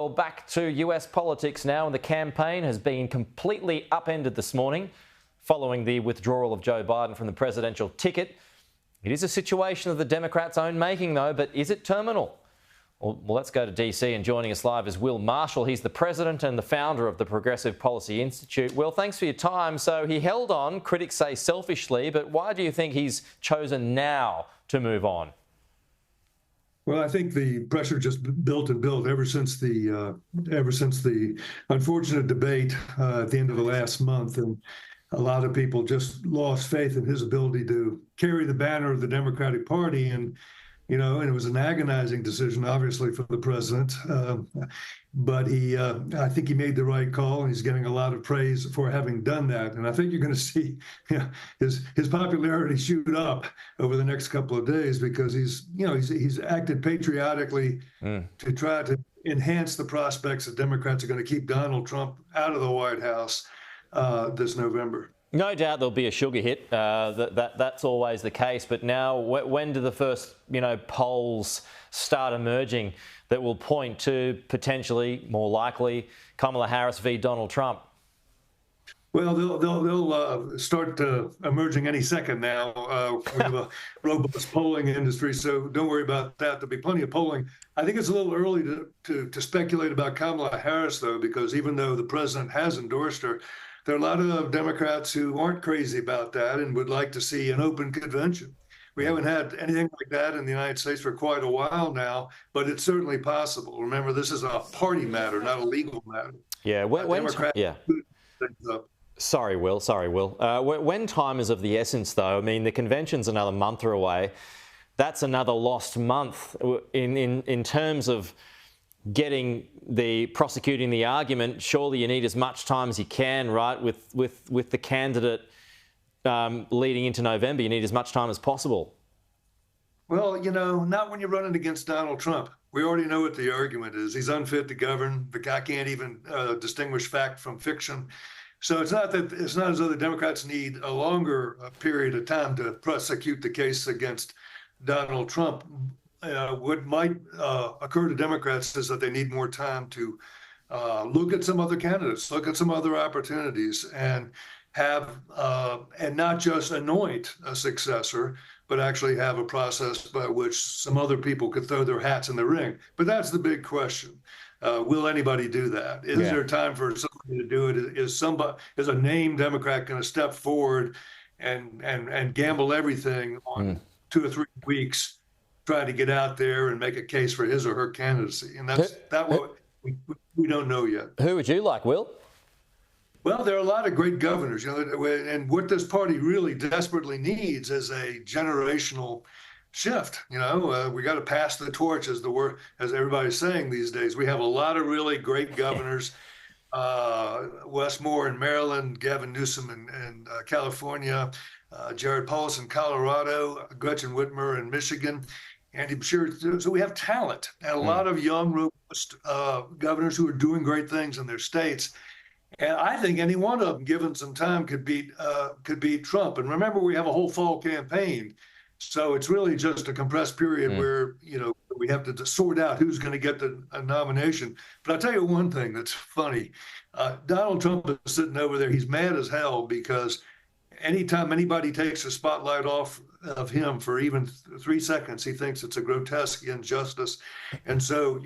Well, back to US politics now, and the campaign has been completely upended this morning following the withdrawal of Joe Biden from the presidential ticket. It is a situation of the Democrats' own making, though, but is it terminal? Well, let's go to DC, and joining us live is Will Marshall. He's the president and the founder of the Progressive Policy Institute. Will, thanks for your time. So he held on, critics say selfishly, but why do you think he's chosen now to move on? Well, I think the pressure just built and built ever since the unfortunate debate at the end of the last month, and a lot of people just lost faith in his ability to carry the banner of the Democratic Party. And it was an agonizing decision, obviously, for the president. But I think he made the right call, and he's getting a lot of praise for having done that. And I think you're going to see his popularity shoot up over the next couple of days because he's acted patriotically to try to enhance the prospects that Democrats are going to keep Donald Trump out of the White House this November. No doubt there'll be a sugar hit. That's always the case. But now, when do the first polls start emerging that will point to potentially, more likely, Kamala Harris v. Donald Trump? Well, they'll start emerging any second now. We have a robust polling industry, so don't worry about that. There'll be plenty of polling. I think it's a little early to speculate about Kamala Harris, though, because even though the president has endorsed her, there are a lot of Democrats who aren't crazy about that and would like to see an open convention. We haven't had anything like that in the United States for quite a while now, but it's certainly possible. Remember, this is a party matter, not a legal matter. Yeah. Sorry, Will. When time is of the essence, though, I mean, the convention's another month away. That's another lost month in terms of prosecuting the argument. Surely you need as much time as you can, right? With the candidate leading into November, you need as much time as possible. Well, not when you're running against Donald Trump. We already know what the argument is. He's unfit to govern. The guy can't even distinguish fact from fiction. So it's not as though the Democrats need a longer period of time to prosecute the case against Donald Trump. What might occur to Democrats is that they need more time to look at some other candidates, look at some other opportunities, and and not just anoint a successor, but actually have a process by which some other people could throw their hats in the ring. But that's the big question. Will anybody do that? Is there time for somebody to do it? Is a named Democrat going to step forward and gamble everything on 2 or 3 weeks, trying to get out there and make a case for his or her candidacy? And we don't know yet. Who would you like, Will? Well, there are a lot of great governors, and what this party really desperately needs is a generational shift. We got to pass the torch, as everybody's saying these days. We have a lot of really great governors. Wes Moore in Maryland, Gavin Newsom in California, Jared Polis in Colorado, Gretchen Whitmer in Michigan, Andy Beshear. So we have talent and a lot of young, robust governors who are doing great things in their states. And I think any one of them, given some time, could beat Trump. And remember, we have a whole fall campaign. So it's really just a compressed period where, we have to sort out who's going to get a nomination. But I'll tell you one thing that's funny. Donald Trump is sitting over there. He's mad as hell because anytime anybody takes the spotlight off of him for even 3 seconds, he thinks it's a grotesque injustice. And so,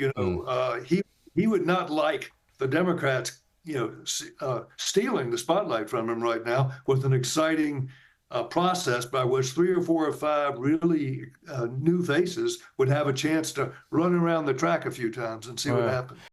he would not like the Democrats, stealing the spotlight from him right now with an exciting process by which 3 or 4 or 5 really new faces would have a chance to run around the track a few times and see what happens.